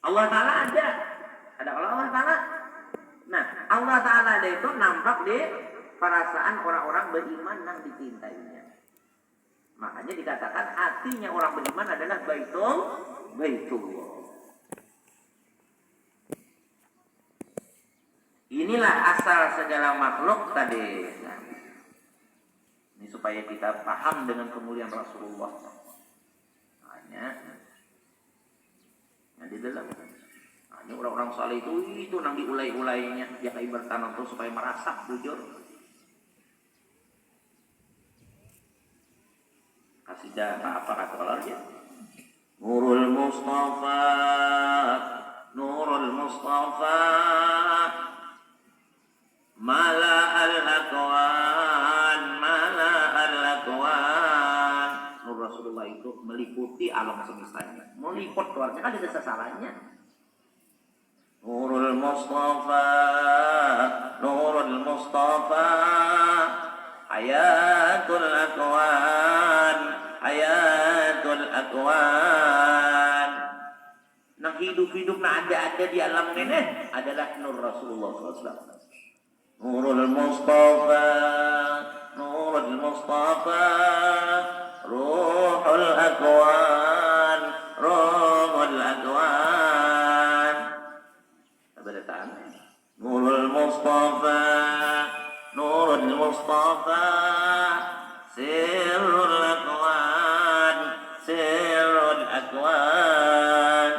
Allah Ta'ala ada. Ada Allah Ta'ala. Nah, Allah Ta'ala ada itu nampak di perasaan orang-orang beriman yang dicintainya. Makanya dikatakan hatinya orang beriman adalah Baitullah. Inilah asal segala makhluk tadi. Nah, ini supaya kita paham dengan kemuliaan Rasulullah. Hanya di dalam. Ini orang-orang saleh itu nang diulai-ulainya, ya kayak bertanam tuh supaya merasap jujur. Kasidah apa kata Allah ya? Nurul Mustafa, Nurul Mustafa, Mala al-Aqwan, Mala al-Aqwan. Nur Rasulullah itu meliputi alam semestanya. Meliput keluarnya kan ada sasarannya. Nurul Mustafa, Nurul Mustafa, Hayatul Aqwan, Hayatul Aqwan. Nah hidup-hidup nah ada di alam ini adalah Nur Rasulullah SAW. Nurul Mustafa, Nurul Mustafa, Ruhul Aqwan, Ruhul Aqwan. Nurul Mustafa, Nurul Mustafa, Sirrul Aqwan, Sirrul Aqwan.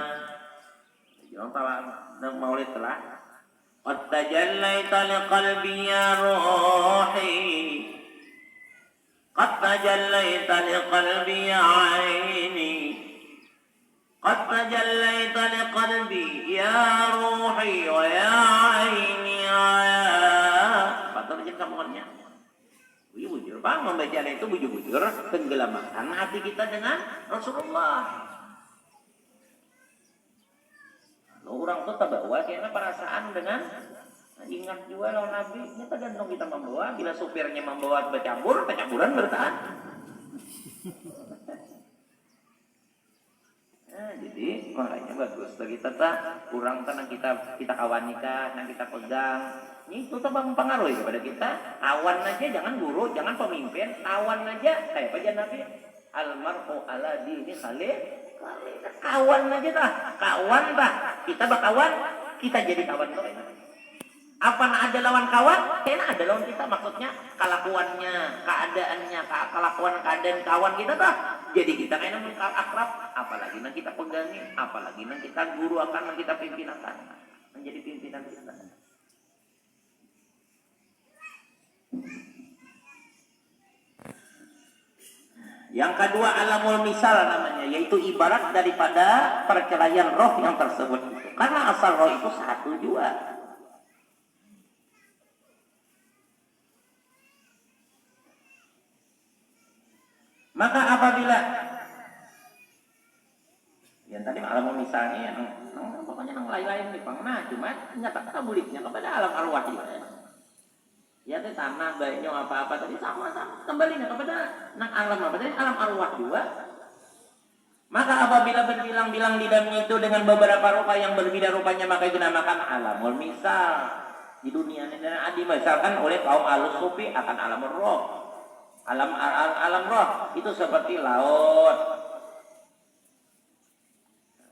Jangan salah, maulid telah. Qad tajallaita liqalbi ya ruhi, Qad tajallaita liqalbi ya aini, Qad tajallaita liqalbi ya ruhi wa ya aini ya. Patut aja kamuannya. Bujur bang, membaca itu bujur-bujur tenggelamkan hati kita dengan Rasulullah. Orang tuh terbawa karena perasaan dengan ingat juga lawan Nabi. Ini tergantung kita membawa. Bila supirnya membawa pecaburan bertahan. Nah, jadi makanya bagus bagi kita kurang tenang kita kawan nikah, yang kita pegang. Ini itu mempengaruhi kepada kita. Kawan aja, jangan guru, jangan pemimpin. Kawan aja kayak apa aja Nabi? Almar'u ala dini khalil. Kawan aja dah, kawan dah. Kita berkawan, kita jadi kawan tuh. Apa ada lawan kawan? Kayaknya ada lawan kita, maksudnya kelakuannya, keadaannya, keadaan kawan kita dah. Jadi kita kayaknya akrab, apalagi nang kita pegangi, apalagi nang kita guru akan, nang kita pimpin akan, menjadi pimpinan kita. Yang kedua alamul misal namanya, yaitu ibarat daripada perceraian roh yang tersebut. Karena asal roh itu satu jua. Maka apabila yang tadi alamul misalnya, pokoknya yang lain-lain nih pernah, cuma nyata buliknya kepada alam arwah juga. Ya teh tanah baiknya apa-apa tadi sama-sama kembalinya kepada nang alam apa tadi alam arwah juga. Maka apabila berbilang-bilang di dalamnya itu dengan beberapa rupa yang berbeda rupanya, maka itu dinamakan alamul misal. Di dunia ini dimisalkan oleh kaum alus sufi akan alam roh. Alam roh itu seperti laut.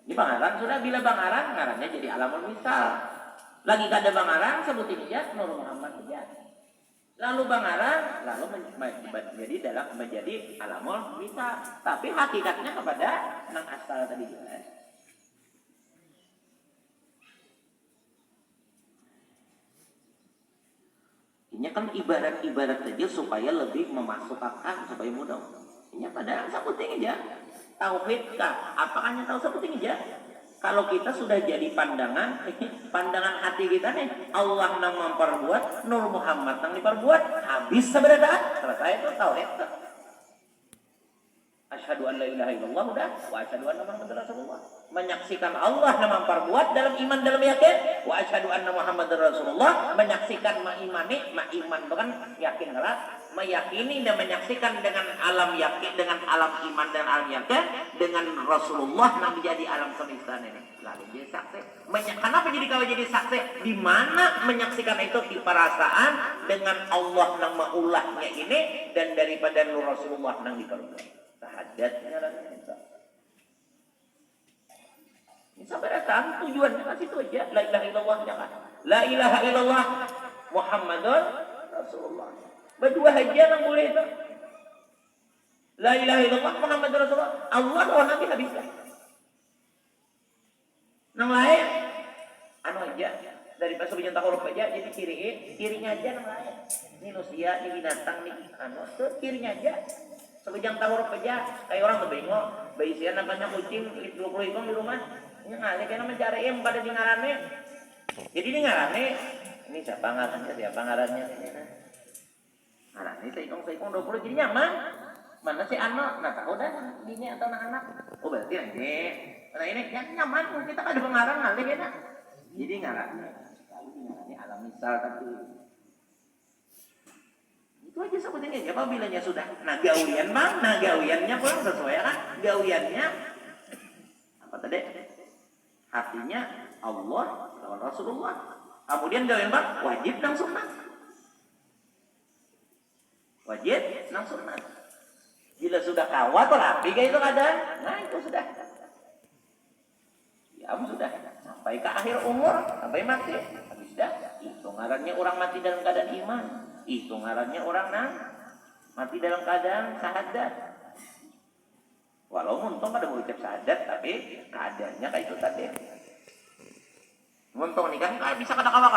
Ini Bangaran sudah, bila Bangaran ngarannya jadi alamul misal. Lagi kada Bangaran sebutin aja Nur Muhammad aja. Lalu Bangaran, lalu menjadi alamul misal. Tapi hakikatnya kepada nang asal tadi jelas. Ini kan ibarat-ibarat saja supaya lebih memasukkan, supaya mudah. Ini padahal sebutin aja. Tauhid kah? Apakahnya tahu sebutin aja? Kalau kita sudah jadi pandangan hati kita nih, Allah nang memperbuat, Nur Muhammad nang diperbuat, habis sebenarnya selesai itu tauhid. Asyhadu an la ilaha illallah udah, wa asyhadu anna Muhammadar Rasulullah. Menyaksikan Allah nang memperbuat dalam iman dalam yakin, wa asyhadu anna Muhammadar Rasulullah, menyaksikan iman itu kan yakin kelas. meyakini dan menyaksikan dengan alam yakin, dengan alam iman dan alam yakin, dengan Rasulullah yang menjadi alam semesta ini. Lalu jadi saksi. Kenapa jadi kau jadi saksi? Di mana menyaksikan itu di perasaan dengan Allah yang maulahnya ini dan daripada Nur Rasulullah yang diperlukan. Sahadatnya itu. Ini sampai datang tujuannya kan situ aja. La ilaha illallah jangan. La ilaha illallah Muhammadun Rasulullah. Berdua aja yang boleh itu. La ilaha illallah Muhammadun Rasulullah. Allah doa Nabi habiskan. Nang lain anu aja dari pas sebentar huruf aja jadi kirinya aja nang lain. Ini manusia, ini binatang, ini anu tuh kirinya aja. Sebejang tahu huruf aja kayak orang bengok, bayi sia namanya kucing 20 ekor di rumah. Ini ngalih kayaknya mencari pada di ngarane. Jadi di ngarane ini siapa ngarannya ini. Nah, ini seikong 20 jadi nyaman. Mana si anak? Nah tahu dah ini atau anak-anak. Oh berarti ini. Nah ini yang nyaman kita kan ada pengarang ngalih ya nak. Jadi ngarangnya ini alam misal tapi itu aja sebetulnya. Apa bilanya sudah? Nah gawian bang, nah gawiannya pulang sesuai kan? Gawiannya apa tadi? Hatinya Allah lawan Rasulullah. Kemudian gawian bang wajib dan sunnah. Wajib nang sunnah. Bila sudah kawat atau rapi kayak itu keadaan, nah itu sudah. Ya sudah sampai ke akhir umur, sampai mati. Habis dah. Itu ngarannya orang mati dalam keadaan iman. Itu ngarannya orang mati dalam keadaan syahadat. Walaupun untung pada mengucap syahadat, tapi keadaannya kayak itu tadi. Untung nih kan bisa kata-kata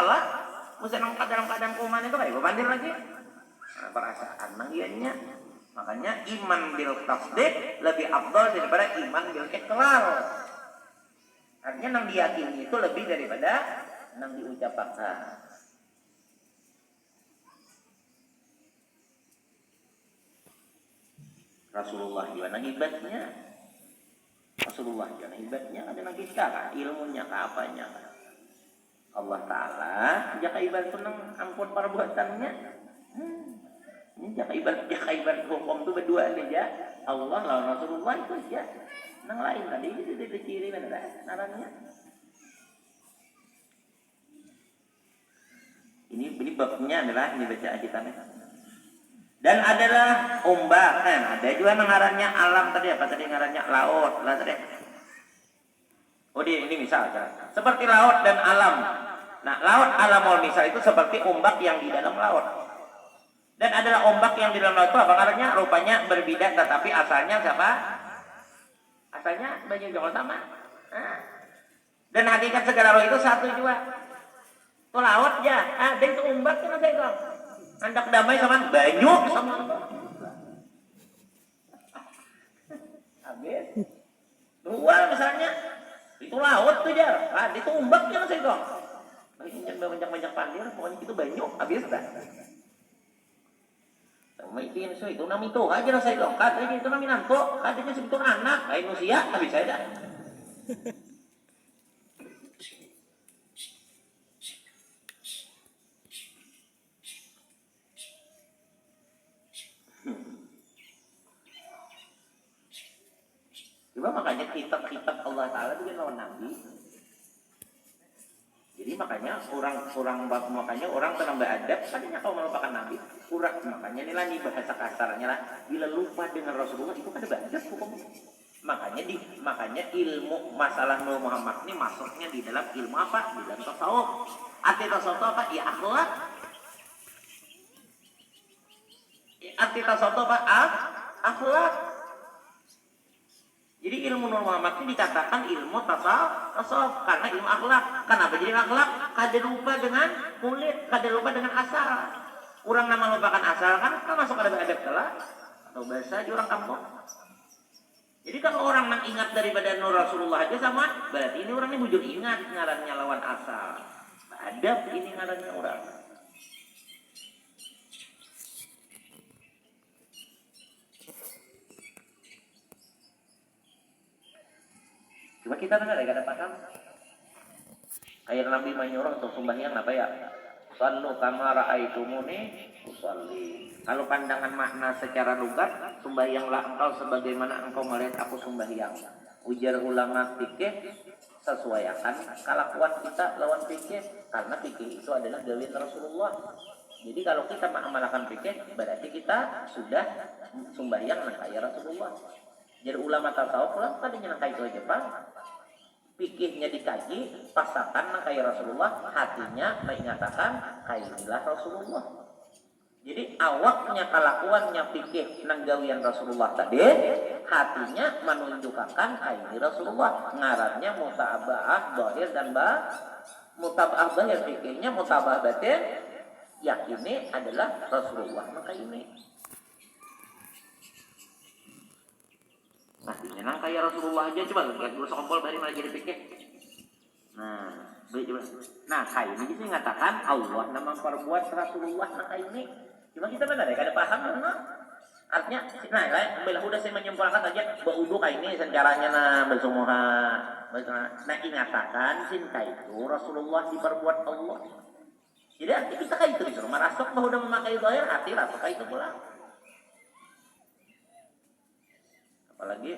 mesti dalam keadaan kuman itu kayak bandir lagi. Nah, perasaan nanggiannya. Makanya iman bil tasdik lebih afdal daripada iman bil iqrar. Artinya nang diyakini itu lebih daripada nang diucapkan. Rasulullah juga nang hebatnya. Rasulullah juga nang hebatnya ada nang kita ilmunya ke apanya. Allah Ta'ala jaka ibarat nang ampun perbuatannya. Ini jaka ibarat hukum itu berdua aja. Allah lawan Rasulullah itu aja. Nang lain tadi itu ciri mana narangnya. Ini babnya adalah ini bacaan kita nih. Dan adalah ombak kan. Ada juga ngarannya alam tadi apa tadi ngarannya laut lah tadi. Oh ini misal kan. Seperti laut dan alam. Nah laut alam misal itu seperti ombak yang di dalam laut. Dan adalah ombak yang di dalam laut itu apa ngarannya? Rupanya berbeda tetapi asalnya siapa? Asalnya banyak jangan sama. Nah. Dan hakikat segala roh itu satu juga. Itu laut ya. Dan itu ombak kan saya kok. Hendak damai sama banyu sama apa? Habis. Luar misalnya. Itu laut tuh ya. Itu ombak kan saya kok. Banyak pandir pokoknya itu banyu habis dah. Maitin so itu nami to aja saya dong. Katanya itu nami nanto, katanya sebetul anak, kayak manusia habis saya dah. Coba makanya kitab-kitab Allah Ta'ala itu kan lawan Nabi. Jadi makanya orang tenang beradab, tadinya kau melupakan Nabi, kurang makanya inilah nih bahasa kasarnya lah. Bila lupa dengan Rasulullah itu kan ada beradab hukumnya. Makanya ilmu masalah Nur Muhammad ini masuknya di dalam ilmu apa? Di dalam tasawuf. Arti tasawuf itu apa? Ya akhlak. Arti tasawuf itu apa? Akhlak. Jadi ilmu Nur Muhammad ini dikatakan ilmu tasawuf karena ilmu akhlak. Kenapa jadi akhlak? Kada lupa dengan kulit, kada lupa dengan asal. Orang nama lupakan asal kan masuk ada beradab telah atau bahasa orang kampung. Jadi kalau orang yang ingat daripada Nur Rasulullah aja sama, berarti ini orang ini bujur ingat ngarannya lawan asal. Adab ini ngarannya orang. Cuma kita dengar ya, kada paham. Kayak Nabi menyuruh untuk sembahyang apa ya? Sallu kama ra'aitumuni usalli. Kalau pandangan makna secara lugat, sembahyanglah engkau sebagaimana engkau melihat aku sembahyang. Ujar ulama fikih, sesuaikan kelakuan kita lawan fikih, karena fikih itu adalah gawean Rasulullah. Jadi kalau kita mengamalkan fikih, berarti kita sudah sembahyang nangkaya Rasulullah. Jadi ulama tasawuf lah tadinya nangkaya itu aja Pak. Fikihnya dikaji, pasakan nangkaya Rasulullah, hatinya mengatakan kainilah Rasulullah. Jadi awaknya kelakuannya fikih nanggawian Rasulullah tadi, hatinya menunjukkan kaini Rasulullah. Ngarannya mutaba'ah zahir dan mutaba'ah zahir fikihnya, mutaba'ah batin yakini adalah Rasulullah. Maka ini artinya nangkaya Rasulullah aja, coba lihat dulu sekompol dari mana jadi fikih. Nah, coba. Nah, kayak ini bisa mengatakan Allah nama perbuat Rasulullah nangkaya ini. Cuma kita benar ya, kada paham mana. Artinya, nah, bila udah saya menyimpulkan aja berudu kayak ini caranya nah bersumuha. Nah, ingatakan cinta itu Rasulullah diperbuat Allah. Jadi arti kita kayak itu disuruh merasuk bahwa udah memakai zahir, hati rasuk kayak itu pula. Apalagi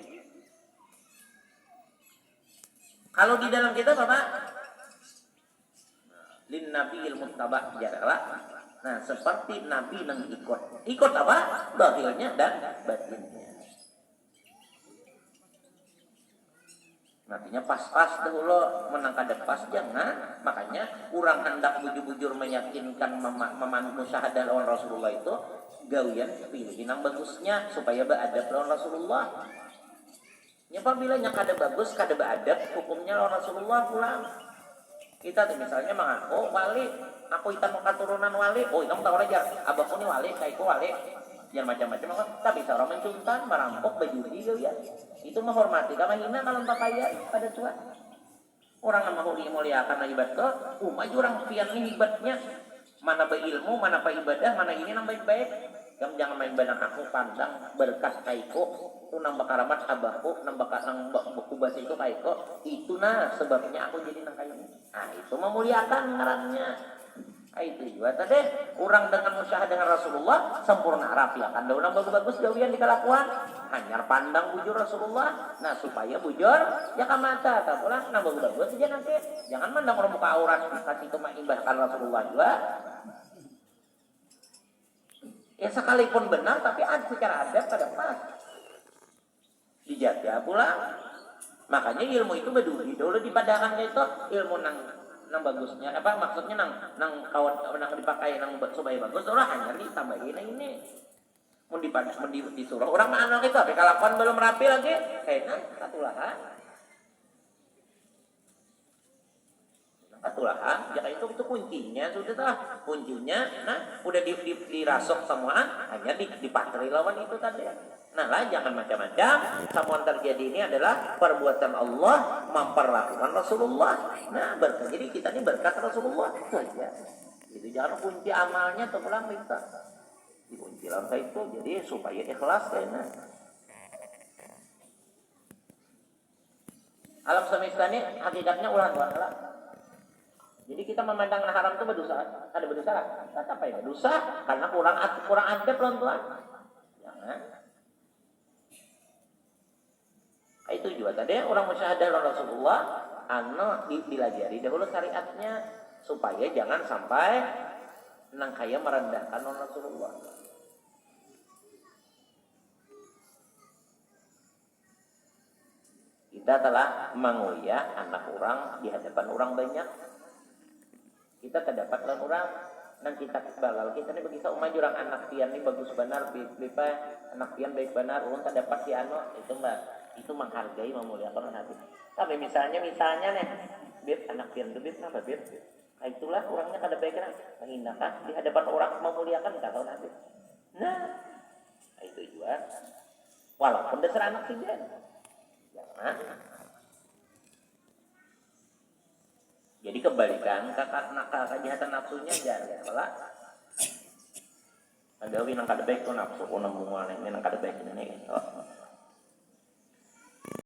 kalau di dalam kita Bapak lin nabiyil muttabah jadalah. Nah, seperti nabi yang ikut apa? Zahirnya dan batinnya. Nantinya pas-pas dulu menangkap pas jangan. Makanya kurang hendak bujur-bujur meyakinkan musyahadah lawan Rasulullah itu gawian pilih yang bagusnya supaya beradab lawan Rasulullah. Ya apabila yang kada bagus, kada beradab, hukumnya lawan Rasulullah pulang. Kita misalnya mengaku wali, aku itu mau keturunan wali, oh itu tahu aja, abahku ini wali, kaiku wali, yang macam-macam. Tapi seorang mencuntan, merampok, berjudi ya. Itu menghormati, kama hina kalau pakaian pada tua. Orang yang muliakan ibadah tuh, orang pian ini ibadahnya, mana berilmu, mana ibadah, mana ini yang baik-baik. Yang jangan main badang aku pandang berkas kaiko itu nambah karamat abahku nambah kubas itu kaiko itu nah sebabnya aku jadi nang kayu. Nah itu memuliakan ngarannya. Nah, itu juga tadi orang dengan musyahadah dengan Rasulullah sempurna rapi akan daun bagus-bagus gawian di kelakuan hanya pandang bujur Rasulullah. Nah supaya bujur ya kamata tak pulang nah bagus-bagus aja nanti jangan mandang orang muka aurat kasih itu mengimbahkan Rasulullah juga. Ya sekalipun benar tapi secara adab pada pas dijaga pula. Makanya ilmu itu berduri dulu di padangannya itu ilmu nang bagusnya apa maksudnya nang kawan nang dipakai nang supaya bagus orang hanya ditambahin ini mau disuruh orang mana itu tapi kalakuan belum rapi lagi kayaknya katulahan ya itu kuncinya sudah kuncinya nah udah dirasuk semua hanya dipatri lawan itu tadi. Nah lah jangan macam-macam semua terjadi ini adalah perbuatan Allah memperlakukan Rasulullah. Nah berkat jadi kita ini berkat Rasulullah itu aja. Jadi jangan kunci amalnya tuh pulang minta dikunci langkah itu jadi supaya ikhlas kayaknya. Alam semesta ini hakikatnya ulah lah. Jadi kita memandang haram itu berdosa, ada berdosa lah. Kata apa ya? Berdosa karena kurang adab tuan. Jangan. Itu juga tadi orang musyahadah Rasulullah, dilajari dahulu syariatnya supaya jangan sampai nang kaya merendahkan Rasulullah. Kita telah menguliah anak orang di hadapan orang banyak. Kita terdapat dalam orang dan kita balal kita ini begitu umaj orang anak pian ini bagus benar bipa anak pian baik benar ulun terdapat si ano itu mbak itu menghargai memuliakan hati. Tapi misalnya nih bib anak pian bib apa bib itulah orangnya kada baik kan menghinakan di hadapan orang memuliakan kata nanti. Nah itu juga walaupun dasar anak sih jangan. Jadi kebalikan kejahatan nafsunya jangan malah ada win nang kada baik tuh nafsu nang bunga nang kada baik ini